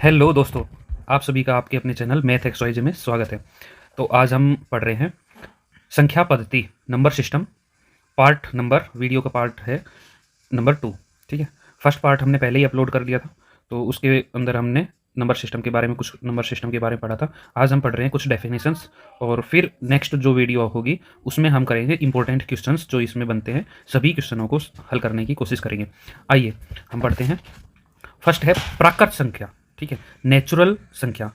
Hello दोस्तों, आप सभी का आपके अपने चैनल मैथ एक्सवाइज में स्वागत है। तो आज हम पढ़ रहे हैं संख्या पद्धति number system, part number, video का पार्ट है नंबर 2। ठीक है, फर्स्ट पार्ट हमने पहले ही अपलोड कर दिया था, तो उसके अंदर हमने नंबर सिस्टम के बारे में कुछ नंबर सिस्टम के बारे में पढ़ा था। आज हम पढ़ रहे हैं कुछ डेफिनेशंस, और फिर नेक्स्ट जो वीडियो होगी उसमें हम करेंगे इंपॉर्टेंट क्वेश्चंस जो इसमें बनते हैं। सभी क्वेश्चनों को हल करने की कोशिश करेंगे। आइए हम पढ़ते हैं। फर्स्ट है प्राकृत संख्या। ठीक है, नेचुरल संख्या,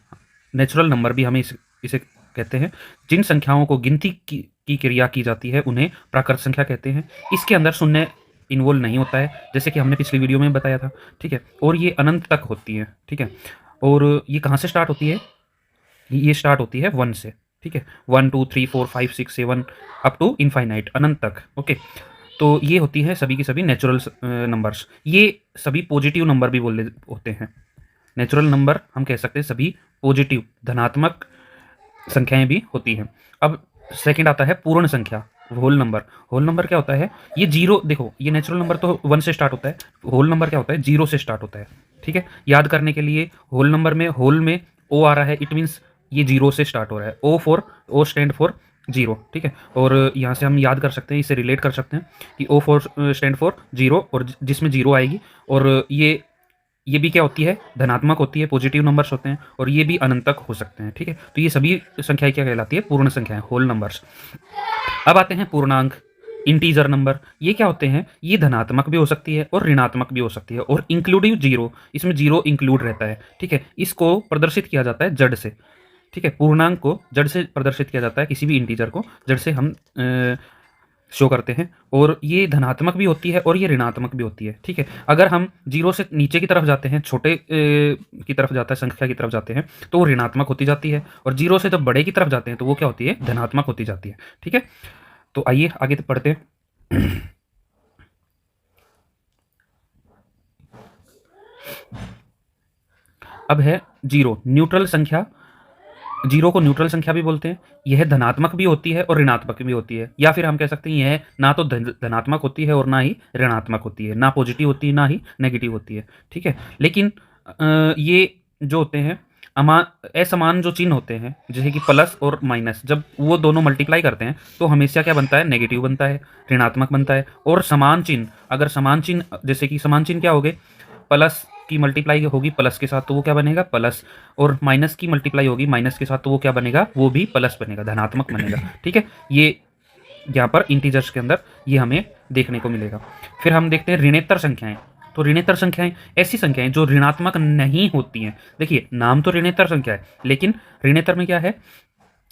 नेचुरल नंबर भी हमें इसे कहते हैं। जिन संख्याओं को गिनती की क्रिया की जाती है उन्हें प्राकृत संख्या कहते हैं। इसके अंदर शून्य इन्वॉल्व नहीं होता है, जैसे कि हमने पिछली वीडियो में बताया था। ठीक है, और ये अनंत तक होती है। ठीक है, और ये कहाँ से स्टार्ट होती है? ये स्टार्ट होती है 1 से। ठीक है, 1 2 3 4 5 6 7 अप टू इनफाइनाइट, अनंत तक। ओके, तो ये होती है सभी की सभी नेचुरल नंबर्स। ये सभी पॉजिटिव नंबर भी बोले होते हैं। नेचुरल नंबर हम कह सकते हैं सभी पॉजिटिव धनात्मक संख्याएं भी होती हैं। अब सेकंड आता है पूर्ण संख्या, होल नंबर। होल नंबर क्या होता है? ये जीरो, देखो ये नेचुरल नंबर तो 1 से स्टार्ट होता है, होल नंबर क्या होता है? 0 से स्टार्ट होता है। ठीक है, याद करने के लिए होल नंबर में होल में ओ आ रहा है, इट मीन्स ये 0 से स्टार्ट हो रहा है। O stand for 0। ठीक है, और यहाँ से हम याद कर सकते हैं, इसे रिलेट कर सकते हैं कि ओ फॉर स्टैंड फॉर 0, और जिसमें 0 आएगी, और ये भी क्या होती है? धनात्मक होती है, पॉजिटिव नंबर्स होते हैं, और ये भी अनंत तक हो सकते हैं। ठीक है, तो ये सभी संख्याएं क्या कहलाती है? पूर्ण संख्याएं, होल नंबर्स। अब आते हैं पूर्णांक, इंटीजर नंबर। ये क्या होते हैं? ये धनात्मक भी हो सकती है और ऋणात्मक भी हो सकती है, और इंक्लूडिव जीरो, इसमें जीरो इंक्लूड रहता है। ठीक है, इसको प्रदर्शित किया जाता है जड़ से। ठीक है, पूर्णांक को जड़ से प्रदर्शित किया जाता है, किसी भी इंटीजर को जड़ से हम शो करते हैं, और ये धनात्मक भी होती है और ये ऋणात्मक भी होती है। ठीक है, अगर हम जीरो से नीचे की तरफ जाते हैं, छोटे की तरफ जाता है, संख्या की तरफ जाते हैं, तो वो ऋणात्मक होती जाती है, और जीरो से जब बड़े की तरफ जाते हैं तो वो क्या होती है? धनात्मक होती जाती है। ठीक है, तो आइए आगे तो पढ़ते हैं। अब है जीरो, न्यूट्रल संख्या। जीरो को न्यूट्रल संख्या भी बोलते हैं। यह धनात्मक भी होती है और ऋणात्मक भी होती है, या फिर हम कह सकते हैं यह ना तो धनात्मक होती है और ना ही ऋणात्मक होती है, ना पॉजिटिव होती है ना ही नेगेटिव होती है। ठीक है, लेकिन ये जो होते हैं असमान जो चिन्ह होते हैं, जैसे कि प्लस और माइनस, जब वो दोनों मल्टीप्लाई करते हैं तो हमेशा क्या बनता है? नेगेटिव बनता है, ऋणात्मक बनता है। और समान चिन्ह, अगर समान चिन्ह, जैसे कि समान चिन्ह क्या हो गए? प्लस की मल्टीप्लाई होगी प्लस के साथ तो वो क्या बनेगा? प्लस। और माइनस की मल्टीप्लाई होगी माइनस के साथ तो वो क्या बनेगा? वो भी प्लस बनेगा, धनात्मक बनेगा। ठीक है, ये यहाँ पर इंटीजर्स के अंदर ये हमें देखने को मिलेगा। फिर हम देखते हैं ऋणेतर संख्याएं। तो ऋणेतर संख्याएं ऐसी संख्याएं जो ऋणात्मक नहीं होती हैं। देखिए, नाम तो ऋणेतर संख्या है, लेकिन ऋणेतर में क्या है?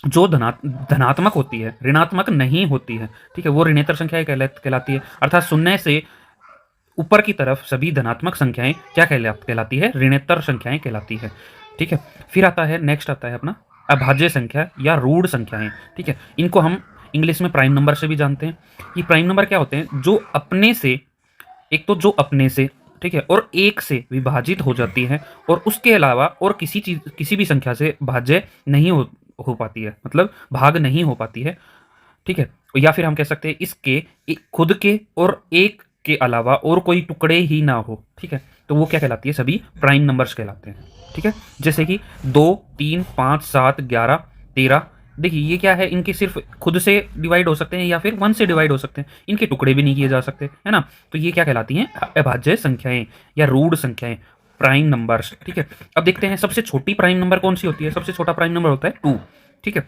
जो धनात्मक होती है, ऋणात्मक नहीं होती है। ठीक है, वो ऋणेतर संख्याएं कहलाती है। अर्थात शून्य से ऊपर की तरफ सभी धनात्मक संख्याएं क्या कहलाती है? ऋणेतर संख्याएं कहलाती है। ठीक है, फिर आता है, नेक्स्ट आता है अपना अभाज्य संख्या या रूढ़ संख्याएं। ठीक है, इनको हम इंग्लिश में प्राइम नंबर से भी जानते हैं। ये प्राइम नंबर क्या होते हैं? जो अपने से, एक तो जो अपने से, ठीक है, और एक से विभाजित हो जाती है, और उसके अलावा और किसी भी संख्या से भाज्य नहीं हो पाती है, मतलब भाग नहीं हो पाती है। ठीक है, या फिर हम कह सकते हैं इसके खुद के और एक के अलावा और कोई टुकड़े ही ना हो। ठीक है, तो वो क्या कहलाती है? सभी प्राइम नंबर्स कहलाते हैं। ठीक है, जैसे कि 2 3 5 7 11 13। देखिए ये क्या है? इनके सिर्फ खुद से डिवाइड हो सकते हैं या फिर 1 से डिवाइड हो सकते हैं, इनके टुकड़े भी नहीं किए जा सकते, है ना? तो ये क्या कहलाती हैं? अभाज्य संख्याएं या रूढ़ संख्याएं, प्राइम नंबर्स। ठीक है, अब देखते हैं सबसे छोटी प्राइम नंबर कौन सी होती है। सबसे छोटा प्राइम नंबर होता है 2। ठीक है,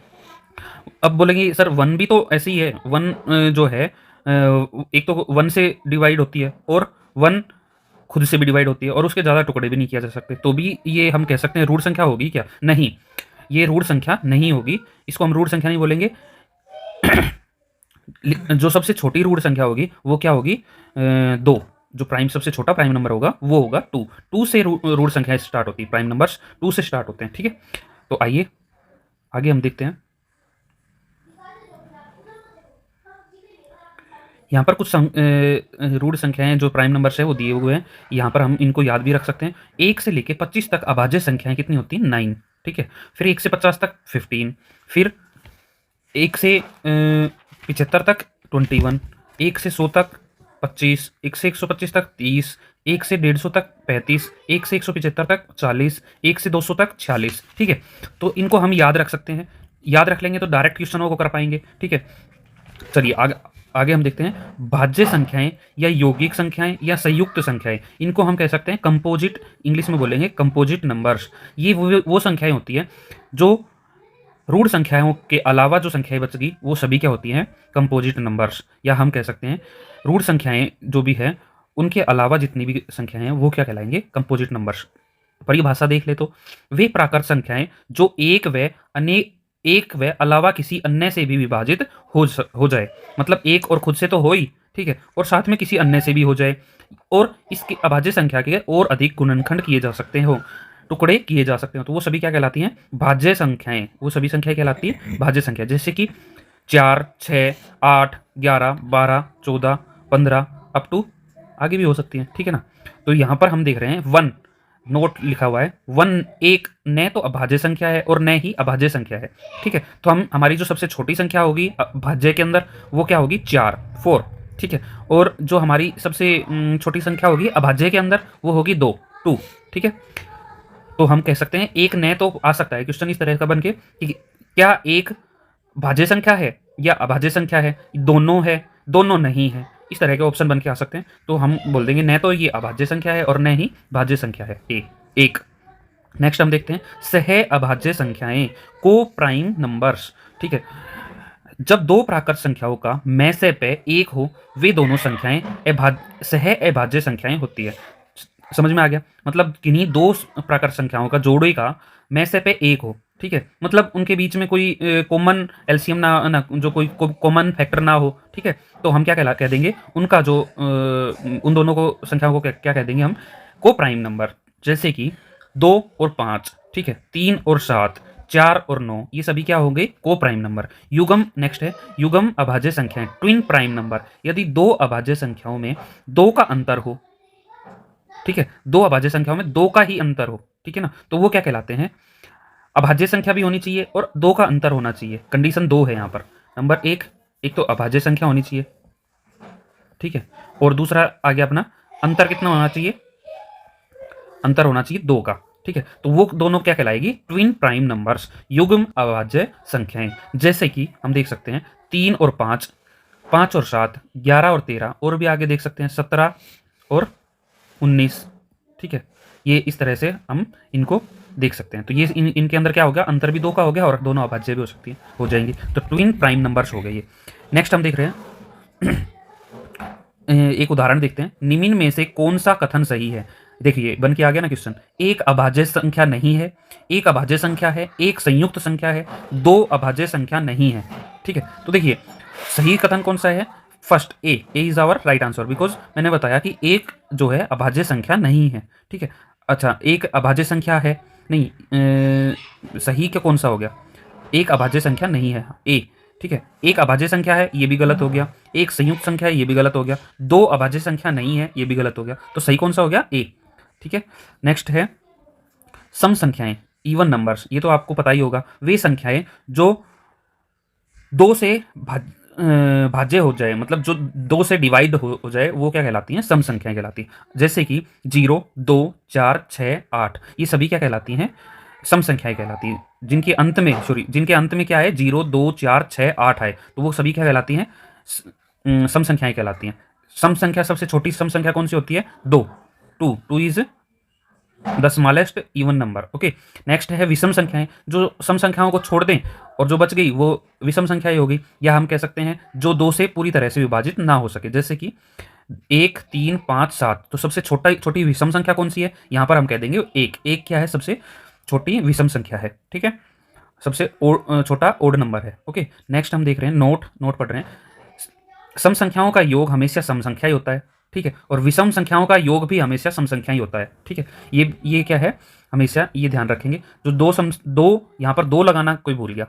अब बोलेंगे सर 1 भी तो ऐसे ही है। 1 जो है, एक तो 1 से डिवाइड होती है, और 1 खुद से भी डिवाइड होती है, और उसके ज़्यादा टुकड़े भी नहीं किया जा सकते, तो भी ये हम कह सकते हैं रूढ़ संख्या होगी क्या? नहीं, ये रूढ़ संख्या नहीं होगी, इसको हम रूढ़ संख्या नहीं बोलेंगे। जो सबसे छोटी रूढ़ संख्या होगी वो क्या होगी? 2। जो प्राइम सबसे छोटा प्राइम नंबर होगा वो होगा 2। 2 से रूढ़ संख्या स्टार्ट होती है, प्राइम नंबर्स 2 से स्टार्ट होते हैं। ठीक है, तो आइए आगे हम देखते हैं। यहाँ पर कुछ रूढ़ संख्याएं जो प्राइम नंबर्स है वो दिए हुए हैं, यहाँ पर हम इनको याद भी रख सकते हैं। 1 से लेकर 25 तक अभाज्य संख्याएं कितनी होती हैं? 9। ठीक है, फिर 1 से 50 तक 15, फिर 1 से 75 तक 21, 1 से 100 तक 25, 1 से 125 तक 30, 1 से 150 तक 35, 1 से 175 तक 40, 1 से 200 तक 46। ठीक है, तो इनको हम याद रख सकते हैं, याद रख लेंगे तो डायरेक्ट क्वेश्चनों को कर पाएंगे। ठीक है, चलिए आगे आगे हम देखते हैं भाज्य संख्याएं या यौगिक संख्याएं या संयुक्त संख्याएं, इनको हम कह सकते हैं कंपोजिट, इंग्लिश में बोलेंगे कंपोजिट नंबर्स। ये वो संख्याएं होती है जो रूढ़ संख्याओं के अलावा जो संख्याएं बचगी वो सभी क्या होती हैं, कंपोजिट नंबर्स, या हम कह सकते हैं रूढ़ संख्याएं जो भी है उनके अलावा जितनी भी संख्याएं हैं वो क्या कहलाएंगे, कंपोजिट नंबर्स। परिभाषा देख ले तो वे प्राकृत संख्याएं जो एक व अलावा किसी अन्य से भी विभाजित हो जाए, मतलब एक और खुद से तो हो ही, ठीक है, और साथ में किसी अन्य से भी हो जाए, और इसकी अभाज्य संख्या के और अधिक गुणनखंड किए जा सकते हो, टुकड़े किए जा सकते हो, तो वो सभी क्या कहलाती हैं, भाज्य संख्याएं। वो सभी संख्याएं कहलाती है भाज्य संख्या, जैसे कि 4, 6, 8, 11, 12, 14, 15 अप टू आगे भी हो सकती हैं। ठीक है ना, तो यहाँ पर हम देख रहे हैं 1 नोट लिखा हुआ है, 1 एक न तो अभाज्य संख्या है और न ही अभाज्य संख्या है। ठीक है, तो हम हमारी जो सबसे छोटी संख्या होगी भाज्य के अंदर वो क्या होगी, 4। ठीक है, और जो हमारी सबसे छोटी संख्या होगी अभाज्य के अंदर वो होगी 2। ठीक है, तो हम कह सकते हैं एक न तो आ सकता है क्वेश्चन इस तरह का बन के कि क्या एक भाज्य संख्या है या अभाज्य संख्या है, दोनों है, दोनों नहीं है, इस तरह के ऑप्शन बन के आ सकते हैं। तो हम बोल देंगे न तो ये अभाज्य संख्या है और न ही भाज्य संख्या है एक। नेक्स्ट हम देखते हैं सह अभाज्य संख्याएं, को प्राइम नंबर्स। ठीक है, जब दो प्राकृत संख्याओं का में से पे एक हो वे दोनों संख्याएं सह अभाज्य संख्याएं होती है। समझ में आ गया, मतलब किन्हीं दो प्राकृत संख्याओं का जोड़े का में से पे एक हो। ठीक है, मतलब उनके बीच में कोई कॉमन एलसीएम ना जो कोई कॉमन फैक्टर ना हो। ठीक है, तो हम क्या कह देंगे उनका जो उन दोनों को संख्याओं को क्या कह देंगे हम, को प्राइम नंबर। जैसे कि 2 और 5, ठीक है, 3 और 7, 4 और 9, ये सभी क्या होंगे, को प्राइम नंबर। युगम नेक्स्ट है युगम अभाज्य संख्याएं, ट्विन प्राइम नंबर। यदि दो अभाज्य संख्याओं में 2 का अंतर हो, ठीक है, दो अभाज्य संख्याओं में 2 का ही अंतर हो, ठीक है ना, तो वो क्या कहलाते हैं, अभाज्य संख्या भी होनी चाहिए और 2 का अंतर होना चाहिए। कंडीशन 2 है यहाँ पर। नंबर एक तो अभाज्य संख्या होनी चाहिए, ठीक है, और दूसरा आ गया अपना अंतर कितना होना चाहिए, अंतर होना चाहिए 2 का। ठीक है, तो वो दोनों क्या कहलाएगी, ट्विन प्राइम नंबर्स, युग्म अभाज्य संख्याएं। जैसे कि हम देख सकते हैं 3 और 5, 5 और 7, 11 और 13, और भी आगे देख सकते हैं 17 और 19। ठीक है, ये इस तरह से हम इनको देख सकते हैं। तो ये इनके अंदर क्या हो गया, अंतर भी 2 का हो गया और दोनों अभाज्य भी हो सकती है, हो जाएंगी, तो ट्विन प्राइम नंबर्स हो गए ये। नेक्स्ट हम देख रहे हैं एक उदाहरण देखते हैं, निम्न में से कौन सा कथन सही है। देखिए बन के आ गया ना क्वेश्चन, एक अभाज्य संख्या नहीं है, एक अभाज्य संख्या है, एक संयुक्त संख्या है, 2 अभाज्य संख्या नहीं है। ठीक है, तो देखिए सही कथन कौन सा है, first A is our right answer, because मैंने बताया कि एक जो है अभाज्य संख्या नहीं है। ठीक है, अच्छा एक अभाज्य संख्या है नहीं, सही क्या कौन सा हो गया, एक अभाज्य संख्या नहीं है ए। ठीक है, एक अभाज्य संख्या है ये भी गलत हो गया, एक संयुक्त संख्या है ये भी गलत हो गया, 2 अभाज्य संख्या नहीं है ये भी गलत हो गया, तो सही कौन सा हो गया, ए। ठीक है, नेक्स्ट है सम संख्याएं, इवन नंबर्स। ये तो आपको पता ही होगा, वे संख्याएं जो 2 से भाज्य हो जाए, मतलब जो 2 से डिवाइड हो जाए वो क्या कहलाती हैं, सम संख्याएं कहलाती हैं। जैसे कि 0, 2, 4, 6, 8, ये सभी क्या कहलाती हैं, सम संख्याएं कहलाती हैं। जिनके अंत में क्या है, 0, 2, 4, 6, 8 है, तो वो सभी क्या कहलाती हैं, सम संख्याएं कहलाती हैं। सम संख्या सबसे छोटी सम संख्या कौन सी होती है, 2। 2 is the smallest even number. Okay, next है विषम संख्याएं, जो सम संख्याओं को छोड़ दें और जो बच गई वो विषम संख्याएं होगी, या हम कह सकते हैं जो 2 से पूरी तरह से विभाजित ना हो सके। जैसे कि 1, 3, 5, 7, तो सबसे छोटी विषम संख्या कौन सी है, यहाँ पर हम कह देंगे 1। 1 क्या है, सबसे छोटी विषम संख्या है। ठीक है, सबसे छोटा ओड नंबर है। ओके, नेक्स्ट हम देख रहे हैं नोट पढ़ रहे हैं, सम संख्याओं का योग हमेशा सम संख्या ही होता है। ठीक है, और विषम संख्याओं का योग भी हमेशा सम संख्या ही होता है। ठीक है, ये क्या है, हमेशा ये ध्यान रखेंगे, जो दो यहाँ पर 2 लगाना कोई भूल गया।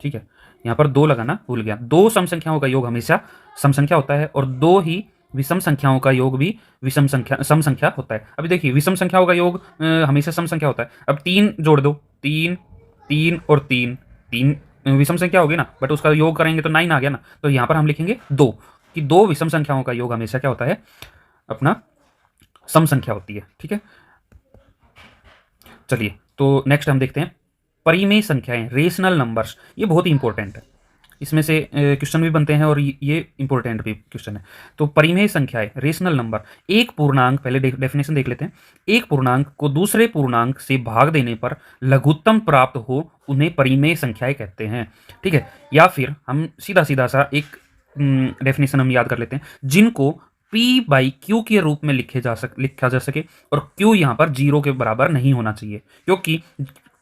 ठीक है, यहाँ पर 2 लगाना भूल गया, 2 सम संख्याओं का योग हमेशा सम संख्या होता है और 2 ही विषम संख्याओं का योग भी सम संख्या होता है। अभी देखिए विषम संख्याओं का योग हमेशा सम संख्या होता है। अब 3 जोड़ दो, 3, 3 और 3 विषम संख्या होगी ना, बट उसका योग करेंगे तो 9 आ गया ना, तो यहाँ पर हम लिखेंगे 2 कि 2 विषम संख्याओं का योग हमेशा क्या होता है, अपना सम संख्या होती है। ठीक है, चलिए तो नेक्स्ट हम देखते हैं परिमेय संख्याएं, रेशनल नंबर्स। ये बहुत ही इंपॉर्टेंट है, इसमें से क्वेश्चन भी बनते हैं और ये इंपॉर्टेंट भी क्वेश्चन है। तो परिमेय संख्याएं, रेशनल नंबर, एक पूर्णांक, पहले डेफिनेशन देख लेते हैं। एक पूर्णांक को दूसरे पूर्णांक से भाग देने पर लघुत्तम प्राप्त हो उन्हें परिमेय संख्याएं कहते हैं। ठीक है, या फिर हम सीधा सीधा सा एक डेफिनेशन हम याद कर लेते हैं, जिनको P बाई क्यू के रूप में लिखा जा सके और Q यहाँ पर जीरो के बराबर नहीं होना चाहिए, क्योंकि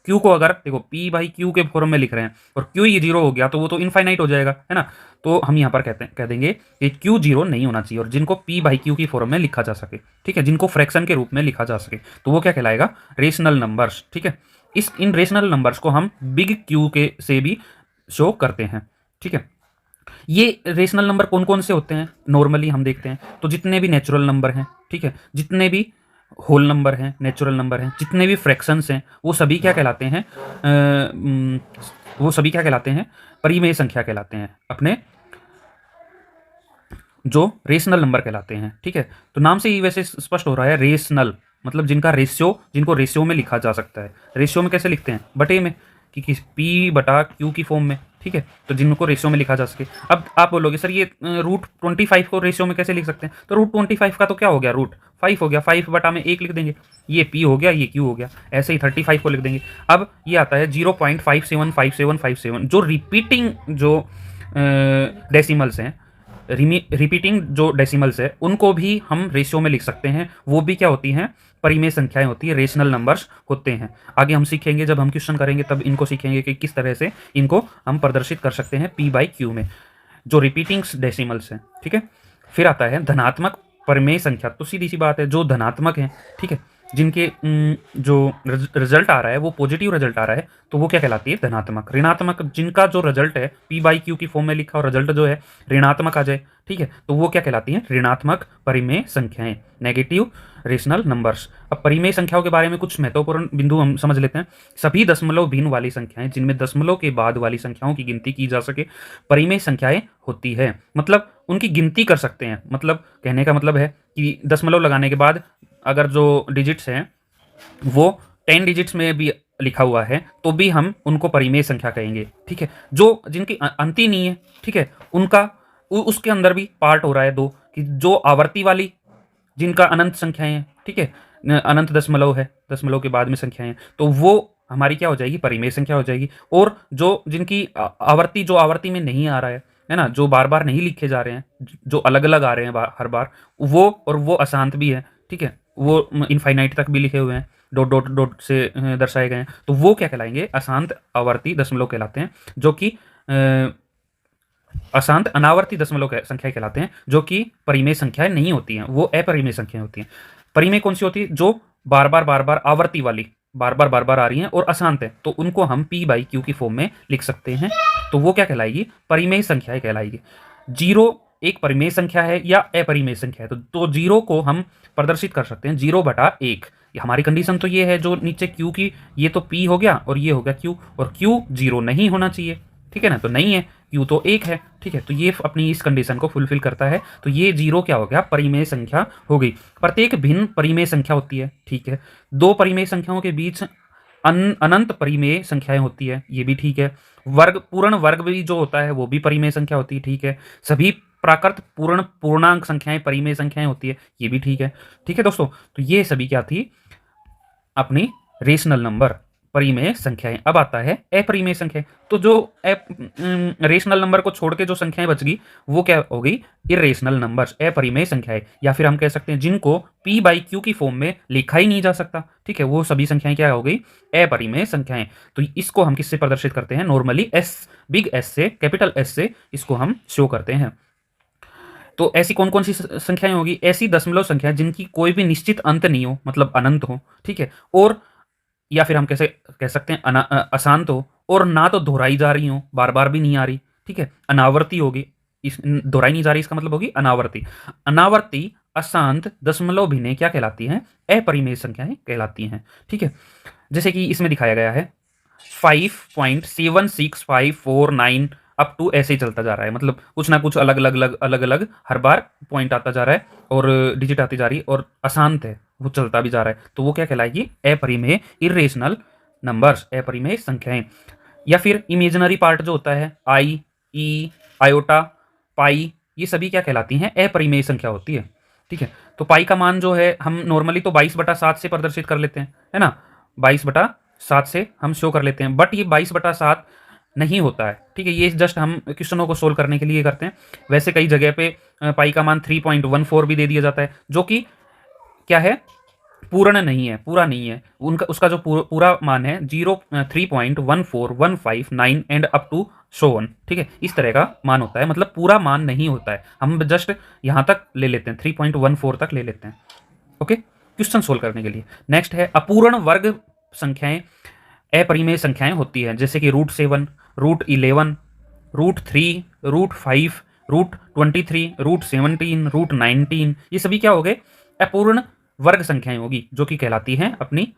Q को अगर देखो P बाई क्यू के फॉर्म में लिख रहे हैं और Q ये जीरो हो गया तो वो तो इनफाइनाइट हो जाएगा, है ना। तो हम यहाँ पर कह देंगे कि Q जीरो नहीं होना चाहिए और जिनको P बाई क्यू की फॉर्म में लिखा जा सके, ठीक है, जिनको फ्रैक्शन के रूप में लिखा जा सके, तो वो क्या कहलाएगा, रेशनल नंबर्स। ठीक है, इन रेशनल नंबर्स को हम बिग क्यू के से भी शो करते हैं। ठीक है, ये रेशनल नंबर कौन कौन से होते हैं नॉर्मली हम देखते हैं, तो जितने भी नेचुरल नंबर हैं, ठीक है, जितने भी होल नंबर हैं, नेचुरल नंबर हैं, जितने भी फ्रैक्शंस हैं, वो सभी क्या कहलाते हैं, वो सभी क्या कहलाते हैं, परिमेय संख्या कहलाते हैं, अपने जो रेशनल नंबर कहलाते हैं। ठीक है, तो नाम से ही वैसे स्पष्ट हो रहा है, रेशनल मतलब जिनको रेशियो में लिखा जा सकता है। रेशियो में कैसे लिखते हैं, बटे में, कि P बटा Q की फॉर्म में। ठीक है, तो जिनको रेशियो में लिखा जा सके। अब आप बोलोगे सर ये √25 को रेशियो में कैसे लिख सकते हैं, तो √25 का तो क्या हो गया, √5 हो गया, 5 बटा में 1 लिख देंगे, ये P हो गया, ये Q हो गया, ऐसे ही 35 को लिख देंगे। अब ये आता है 0.575757, जो रिपीटिंग जो डेसिमल्स हैं, रिपीटिंग जो डेसिमल्स है उनको भी हम रेशियो में लिख सकते हैं, वो भी क्या होती हैं, परिमेय संख्याएं होती है, रेशनल नंबर्स होते हैं। आगे हम सीखेंगे, जब हम क्वेश्चन करेंगे तब इनको सीखेंगे कि किस तरह से इनको हम प्रदर्शित कर सकते हैं P बाई क्यू में, जो रिपीटिंग डेसिमल्स हैं। ठीक है, फिर आता है धनात्मक परिमेय संख्या। तो सीधी सी बात है, जो धनात्मक है, ठीक है, जिनके जो रिजल्ट आ रहा है वो पॉजिटिव रिजल्ट आ रहा है, तो वो क्या कहलाती है, धनात्मक। ऋणात्मक, जिनका जो रिजल्ट है P बाई क्यू की फॉर्म में लिखा और रिजल्ट जो है ऋणात्मक आ जाए, ठीक है, तो वो क्या कहलाती हैं, ऋणात्मक परिमेय संख्याएं, नेगेटिव रेशनल नंबर्स। अब परिमेय संख्याओं के बारे में कुछ महत्वपूर्ण बिंदु हम समझ लेते हैं। सभी दशमलव भिन्न वाली संख्याएं जिनमें दशमलव के बाद वाली संख्याओं की गिनती की जा सके, परिमेय संख्याएं होती है। मतलब उनकी गिनती कर सकते हैं, मतलब कहने का मतलब है कि दशमलव लगाने के बाद अगर जो डिजिट्स हैं वो 10 डिजिट्स में भी लिखा हुआ है तो भी हम उनको परिमेय संख्या कहेंगे। ठीक है, जो जिनकी अंति नहीं है, ठीक है, उनका उसके अंदर भी पार्ट हो रहा है दो, कि जो आवर्ती वाली, जिनका अनंत संख्याएं हैं, ठीक है, अनंत दशमलव है, दशमलव के बाद में संख्याएं हैं, तो वो हमारी क्या हो जाएगी, परिमेय संख्या हो जाएगी। और जो जिनकी आवर्ती, जो आवर्ती में नहीं आ रहा है ना, जो बार बार नहीं लिखे जा रहे हैं, जो अलग अलग आ रहे हैं हर बार, वो और वो अशांत भी है, ठीक है, वो इनफाइनाइट तक भी लिखे हुए हैं, डॉट डॉट डॉट से दर्शाए गए हैं, तो वो क्या कहलाएंगे, अशांत आवर्ती दशमलव कहलाते हैं, जो कि अशांत अनावर्ती दशमलव संख्या कहलाते हैं, जो कि परिमेय संख्याएं नहीं होती हैं, वो अपरिमेय संख्याएं होती हैं। परिमेय कौन सी होती है, जो बार बार आवर्ती वाली बार बार आ रही हैं और अशांत है, तो उनको हम P बाई क्यू की फॉर्म में लिख सकते हैं, तो वो क्या कहलाएगी, परिमेय संख्याएं कहलाएगी। जीरो एक परिमेय संख्या है या अपरिमेय संख्या है, तो जीरो को हम प्रदर्शित कर सकते हैं 0/1। हमारी कंडीशन तो ये है, जो नीचे Q की, ये तो P हो गया और ये हो गया Q, और Q जीरो नहीं होना चाहिए, ठीक है ना, तो नहीं है, Q तो 1 है, ठीक है, तो ये अपनी इस कंडीशन को फुलफिल करता है, तो ये जीरो क्या हो गया, परिमेय संख्या हो गई। प्रत्येक भिन्न परिमेय संख्या होती है, ठीक है, दो परिमेय संख्याओं के बीच अनंत परिमेय संख्याएं होती है, ये भी ठीक है। पूर्ण वर्ग भी जो होता है वो भी परिमेय संख्या होती है, ठीक है। सभी प्राकृत पूर्णांक संख्याएं परिमेय संख्याएं होती है, ये भी ठीक है। ठीक है दोस्तों, तो ये सभी क्या थी, अपनी रेशनल नंबर, परिमेय संख्याएं। अब आता है अपरिमेय संख्या। तो जो रेशनल नंबर को छोड़ के जो संख्याएं बच गई वो क्या हो गई, इरेशनल नंबर्स, अपरिमेय संख्याएं, या फिर हम कह सकते हैं जिनको P बाई क्यू की फॉर्म में लिखा ही नहीं जा सकता, ठीक है, वो सभी संख्याएं क्या हो गई, अपरिमेय संख्याएं। तो इसको हम किससे प्रदर्शित करते हैं, नॉर्मली बिग एस से, कैपिटल एस से इसको हम शो करते हैं। तो ऐसी कौन कौन सी संख्याएं होगी, ऐसी दशमलव संख्याएं जिनकी कोई भी निश्चित अंत नहीं हो, मतलब अनंत हो, ठीक है, और या फिर हम कैसे कह सकते हैं अशांत हो, और ना तो दोहराई जा रही हो, बार बार भी नहीं आ रही, ठीक है, अनावर्ती होगी, इस दोहराई नहीं जा रही इसका मतलब होगी अनावर्ती। अनावर्ती अशांत दशमलव भिन्नें क्या कहलाती हैं, अपरिमेय संख्याएं कहलाती हैं। ठीक है, जैसे कि इसमें दिखाया गया है 5.76549 अप टू ऐसे ही चलता जा रहा है, मतलब कुछ ना कुछ अलग अलग हर बार पॉइंट आता जा रहा है और डिजिट आती जा रही है और अशांत है, वो चलता भी जा रहा है, तो वो क्या कहलाएगी? अपरिमेय इरेशनल नंबर्स, अपरिमेय संख्याएं। या फिर इमेजिनरी पार्ट जो होता है आई, ई, आयोटा, पाई, ये सभी क्या कहलाती हैं? अपरिमेय संख्या होती है। ठीक है, तो पाई का मान जो है हम नॉर्मली तो 22/7 से प्रदर्शित कर लेते हैं, है ना, 22/7 से हम शो कर लेते हैं, बट ये 22/7 नहीं होता है। ठीक है, ये जस्ट हम क्वेश्चनों को सोल्व करने के लिए करते हैं। वैसे कई जगह पे पाई का मान 3.14 भी दे दिया जाता है, जो कि क्या है? पूर्ण नहीं है, पूरा नहीं है। उनका उसका जो पूरा मान है 3.1415 and up to so on. ठीक है, इस तरह का मान होता है, मतलब पूरा मान नहीं होता है, हम जस्ट यहाँ तक ले लेते हैं, 3.14 तक ले लेते हैं। ओके, क्वेश्चन सोल्व करने के लिए। नेक्स्ट है अपूर्ण वर्ग संख्याएं अपरिमेय संख्याएं होती है, जैसे कि √7, √11, √3, √5, √23, √17, √19, ये सभी क्या हो गए? अपूर्ण वर्ग संख्याएं होगी, जो कि कहलाती हैं अपनी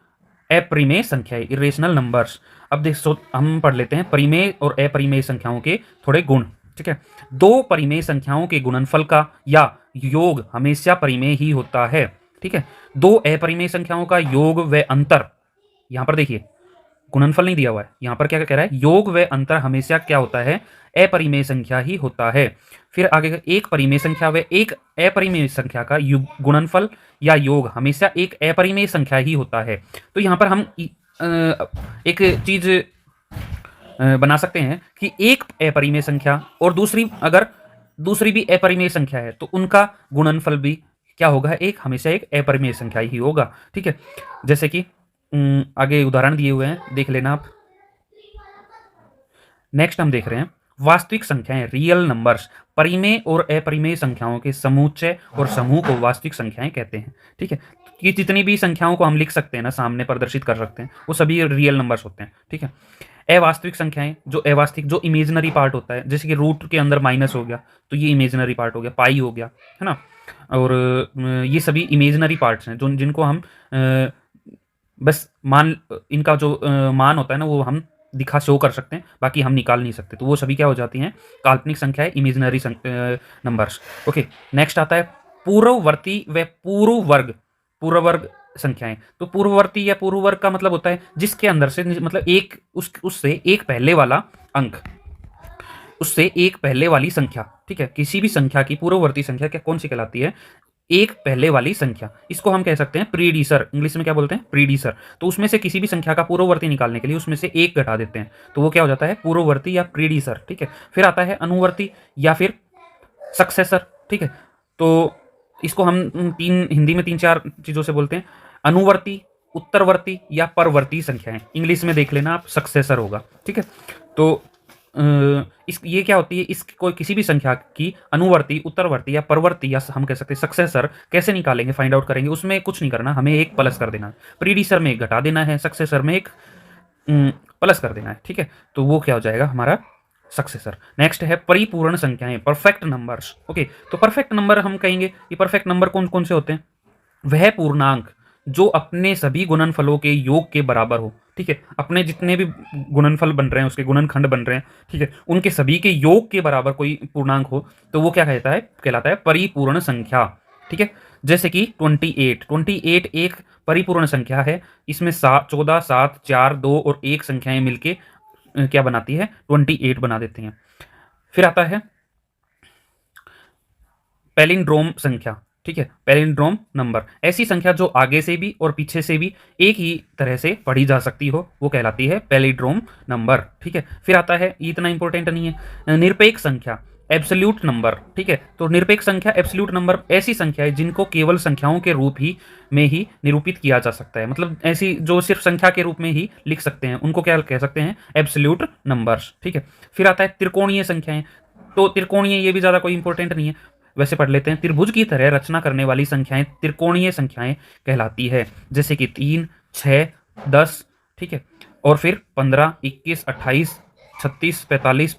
अपरिमेय संख्याएं, इरेशनल नंबर्स। अब देखो हम पढ़ लेते हैं परिमेय और अपरिमेय संख्याओं के थोड़े गुण। ठीक है, दो परिमेय संख्याओं के गुणनफल का या योग हमेशा परिमेय ही होता है। ठीक है, दो अपरिमेय संख्याओं का योग व अंतर, यहां पर देखिए गुणनफल नहीं दिया हुआ है, यहां पर क्या कह रहा है? योग व अंतर हमेशा क्या होता है? अपरिमेय संख्या ही होता है। फिर आगे एक परिमेय संख्या व एक अपरिमेय संख्या का गुणनफल या योग हमेशा एक अपरिमेय संख्या ही होता है। तो यहाँ पर हम एक चीज बना सकते हैं कि एक अपरिमेय संख्या और दूसरी भी अपरिमेय संख्या है, तो उनका गुणनफल भी क्या होगा? एक हमेशा एक अपरिमेय संख्या ही होगा। ठीक है, जैसे कि आगे उदाहरण दिए हुए हैं, देख लेना आप। नेक्स्ट हम देख रहे हैं वास्तविक संख्याएं, रियल नंबर्स। परिमेय और अपरिमेय संख्याओं के समुच्चय और समूह को वास्तविक संख्याएं कहते हैं। ठीक है, कि जितनी भी संख्याओं को हम लिख सकते हैं ना, सामने प्रदर्शित कर सकते हैं, वो सभी रियल नंबर्स होते हैं। ठीक है, अवास्तविक संख्याएं, जो अवास्तविक, जो इमेजिनरी पार्ट होता है, जैसे कि रूट के अंदर माइनस हो गया तो ये इमेजिनरी पार्ट हो गया, पाई हो गया, है ना, और ये सभी इमेजिनरी पार्ट्स हैं जो जिनको हम बस मान, इनका जो मान होता है ना, वो हम दिखा शो कर सकते हैं, बाकी हम निकाल नहीं सकते, तो वो सभी क्या हो जाती हैं? काल्पनिक संख्याएं, इमेजिनरी नंबर्स। ओके, नेक्स्ट आता है पूर्ववर्ती व पूर्ववर्ग संख्याएं। तो पूर्ववर्ती या पूर्ववर्ग का मतलब होता है जिसके अंदर से, मतलब एक उससे एक पहले वाला अंक, उससे एक पहले वाली संख्या। ठीक है, किसी भी संख्या की पूर्ववर्ती संख्या क्या कौन सी कहलाती है? एक पहले वाली संख्या। इसको हम कह सकते हैं प्रीडिसर, इंग्लिश में क्या बोलते हैं? प्रीडिसर। तो उसमें से किसी भी संख्या का पूर्ववर्ती निकालने के लिए उसमें से एक घटा देते हैं, तो वो क्या हो जाता है? पूर्ववर्ती या प्रीडिसर। ठीक है, फिर आता है अनुवर्ती या फिर सक्सेसर। ठीक है, तो इसको हम हिंदी में 3-4 चीजों से बोलते हैं, अनुवर्ती, उत्तरवर्ती या परवर्ती संख्याएं। इंग्लिश में देख लेना आप, सक्सेसर होगा। ठीक है, तो ये क्या होती है? इस कोई किसी भी संख्या की अनुवर्ती, उत्तरवर्ती या परवर्ती, या हम कह सकते हैं सक्सेसर कैसे निकालेंगे, फाइंड आउट करेंगे। उसमें कुछ नहीं करना, हमें एक प्लस कर देना है, प्रीडिसर में एक घटा देना है, सक्सेसर में एक प्लस कर देना है। ठीक है, तो वो क्या हो जाएगा? हमारा सक्सेसर। नेक्स्ट है परिपूर्ण संख्याएं, परफेक्ट नंबर्स। ओके, तो परफेक्ट नंबर हम कहेंगे, ये परफेक्ट नंबर कौन कौन से होते हैं? वह पूर्णांक जो अपने सभी गुणनफलों के योग के बराबर हो। ठीक है, अपने जितने भी गुणनफल बन रहे हैं, उसके गुणनखंड बन रहे हैं, ठीक है, उनके सभी के योग के बराबर कोई पूर्णांक हो, तो वो क्या कहलाता है परिपूर्ण संख्या। ठीक है, जैसे कि 28 एक परिपूर्ण संख्या है। इसमें 14, 7, 4, 2 और 1 संख्याएं मिलके क्या बनाती है? 28 बना देती हैं। फिर आता है पैलिंड्रोम संख्या। ठीक है, पैलिंड्रोम नंबर, ऐसी संख्या जो आगे से भी और पीछे से भी एक ही तरह से पढ़ी जा सकती हो, वो कहलाती है पैलिंड्रोम नंबर। ठीक है, फिर आता है, ये इतना इंपॉर्टेंट नहीं है, निरपेक्ष संख्या, एब्सोल्यूट नंबर। ठीक है, तो निरपेक्ष संख्या, एब्सोल्यूट नंबर, ऐसी संख्या है जिनको केवल संख्याओं के रूप में ही निरूपित किया जा सकता है, मतलब ऐसी जो सिर्फ संख्या के रूप में ही लिख सकते हैं, उनको क्या कह सकते हैं? Absolute numbers. ठीक है, फिर आता है त्रिकोणीय संख्याएं। तो त्रिकोणीय, ये भी ज़्यादा कोई इंपॉर्टेंट नहीं है, वैसे पढ़ लेते हैं। त्रिभुज की तरह रचना करने वाली संख्याएं त्रिकोणीय संख्याएं कहलाती है, जैसे कि 3, 6, 10। ठीक है, और फिर 15, 21, 28, 36, 45।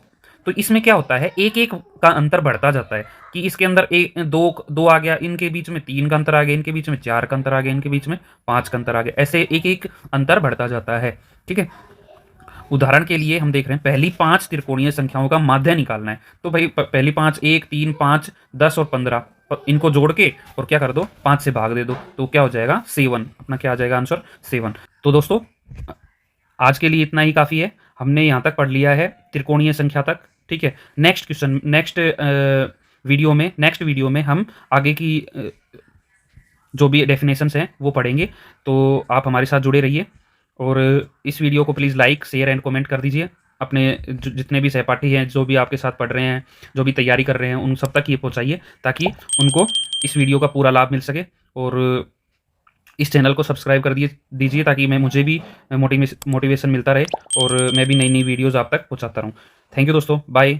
तो इसमें क्या होता है? एक एक का अंतर बढ़ता जाता है, कि इसके अंदर एक दो आ गया, इनके बीच में 3 का अंतर आ गया, इनके बीच में 4 का अंतर आ गया, इनके बीच में 5 का अंतर आ गया, ऐसे एक एक अंतर बढ़ता जाता है। ठीक है, उदाहरण के लिए हम देख रहे हैं पहली 5 त्रिकोणीय संख्याओं का माध्य निकालना है, तो भाई पहली 5 1 3 5 10 और 15 इनको जोड़ के और क्या कर दो 5 से भाग दे दो, तो क्या हो जाएगा 7। अपना क्या आ जाएगा आंसर 7। तो दोस्तों आज के लिए इतना ही काफ़ी है, हमने यहाँ तक पढ़ लिया है त्रिकोणीय संख्या तक। ठीक है, नेक्स्ट क्वेश्चन नेक्स्ट वीडियो में हम आगे की जो भी डेफिनेशंस हैं वो पढ़ेंगे। तो आप हमारे साथ जुड़े रहिए और इस वीडियो को please like share and comment कर दीजिए। अपने जितने भी सहपाठी हैं, जो भी आपके साथ पढ़ रहे हैं, जो भी तैयारी कर रहे हैं, उन सब तक ये पहुंचाइए ताकि उनको इस वीडियो का पूरा लाभ मिल सके। और इस चैनल को सब्सक्राइब कर दीजिए ताकि मुझे भी मोटिवेशन मिलता रहे और मैं भी नई नई वीडियोज़ आप तक पहुँचाता रहूँ। थैंक यू दोस्तों, बाय।